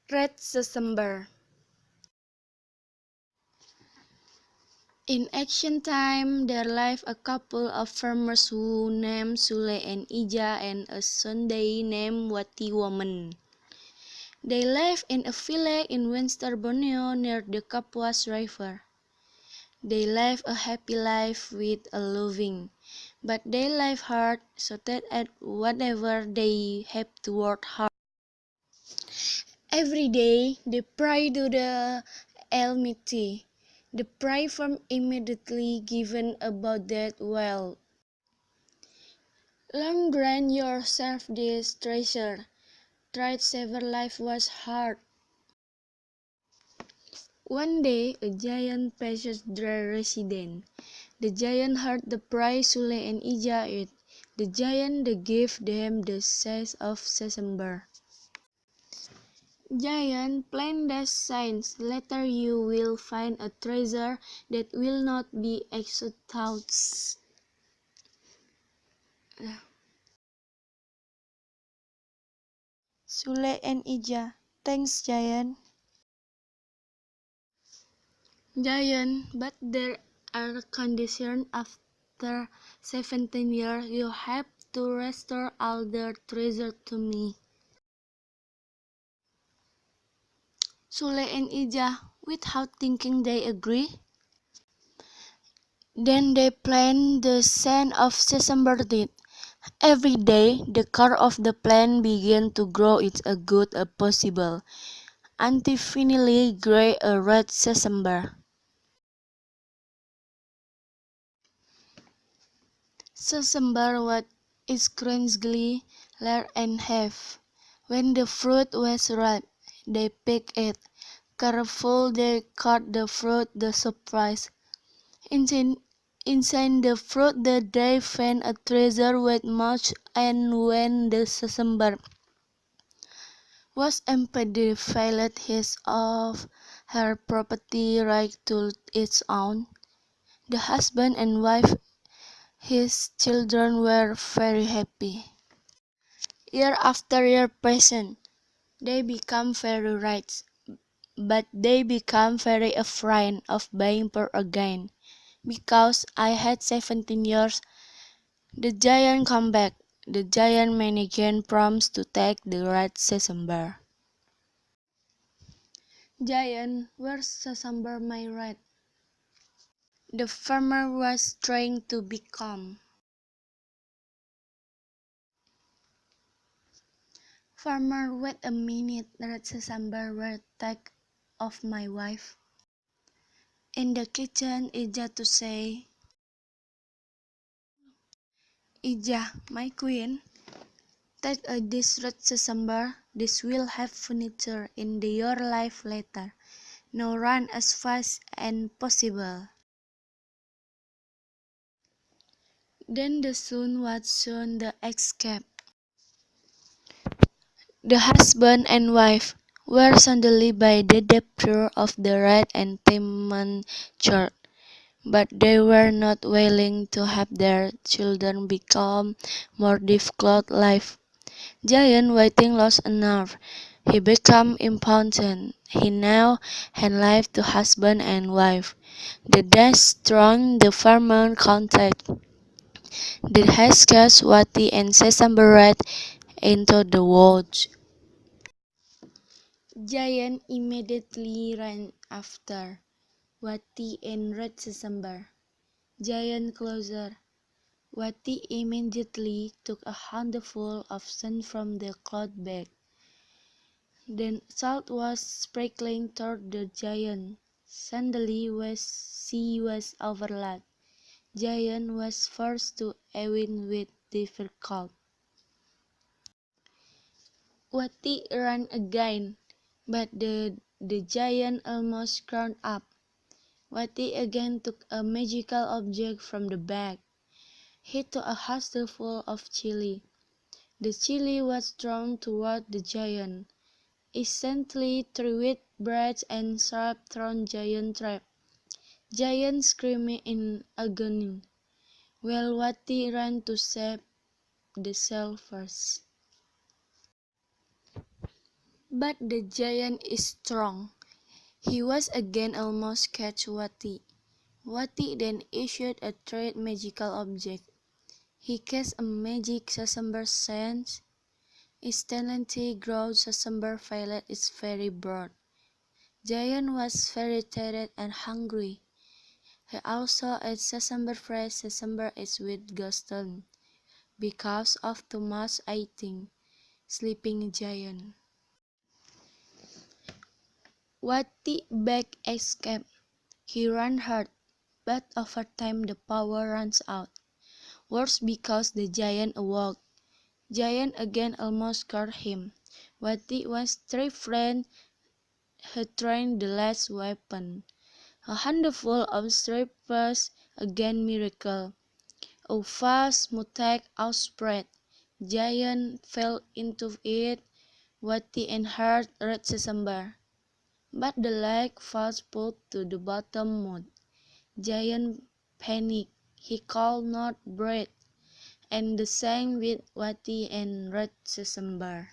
Red September. In ancient time, there lived a couple of farmers who named Sule and Ija and a Sunday named Wati woman. They lived in a village in Western Borneo near the Kapuas River. They lived a happy life with a loving, but they lived hard, so that at whatever they had to work hard. Every day they pray to the Almighty. The prayer from immediately given about that well. Long grant yourself this treasure. Tried several life was hard. One day a giant passed their residence. The giant heard the prayer Sule and Ija it. The giant gave them the size of September. Giant plant the signs. Later you will find a treasure that will not be exhausted. Sule and Ija. Thanks, Giant. Giant, but there are conditions. After 17 years, you have to restore all the treasure to me. Sule and Ija, without thinking, they agree. Then they plant the scent of September did. Every day, the core of the plant began to grow its as good as possible, until finally grew a red September. September was strangely large and heavy. When the fruit was ripe, they picked it. Careful, they cut the fruit. The surprise. Inside the fruit, they found a treasure worth much, and when the September was empty, the village his of her property right to its own. The husband and wife, his children were very happy. Year after year passed. They become very rich, but they become very afraid of being poor again. Because I had 17 years, the giant come back. The giant man again promised to take the red September. Giant, where's September my red? The farmer was trying to become. Farmer, wait a minute, red September will take of my wife. In the kitchen, Ija to say, Ija, my queen, take this red September. This will have furniture in your life later. Now run as fast as possible. Then the sun was soon the escape. The husband and wife were suddenly by the depth of the red and diamond church, but they were not willing to have their children become more difficult life. Giant waiting lost a nerve. He became impatient. He now had left to husband and wife. The days strong the farmer counted. The Heskes, Wati, and September red into the woods. Giant immediately ran after Wati and red September. Giant closer. Wati immediately took a handful of sand from the cloth bag. Then salt was sprinkling toward the giant. Suddenly she was overlapped. Giant was forced to aim with difficulty. Wati ran again, but the giant almost crawled up. Wati again took a magical object from the bag. He took a handful of chili. The chili was thrown toward the giant. Instantly, through it, bread and sharp thrown giant trap. Giant screaming in agony, while Wati ran to save the shell first. But the giant is strong. He was again almost catch Wati. Wati then issued a third magical object. He cast a magic September sense. Instantly glowed September violet is very broad. Giant was very tired and hungry. He also ate September fresh. September is with Gaston. Because of too much eating, sleeping giant. Wati back escaped. He ran hard, but over time the power runs out. Worse because the giant awoke. Giant again almost caught him. Wati was terrified. He trained the last weapon. A handful of strippers again miracle. A vast mutek outspread. Giant fell into it. Wati and heart red September. But the leg was put to the bottom mud. Giant panicked. He could not breathe. And the same with Wati and red September.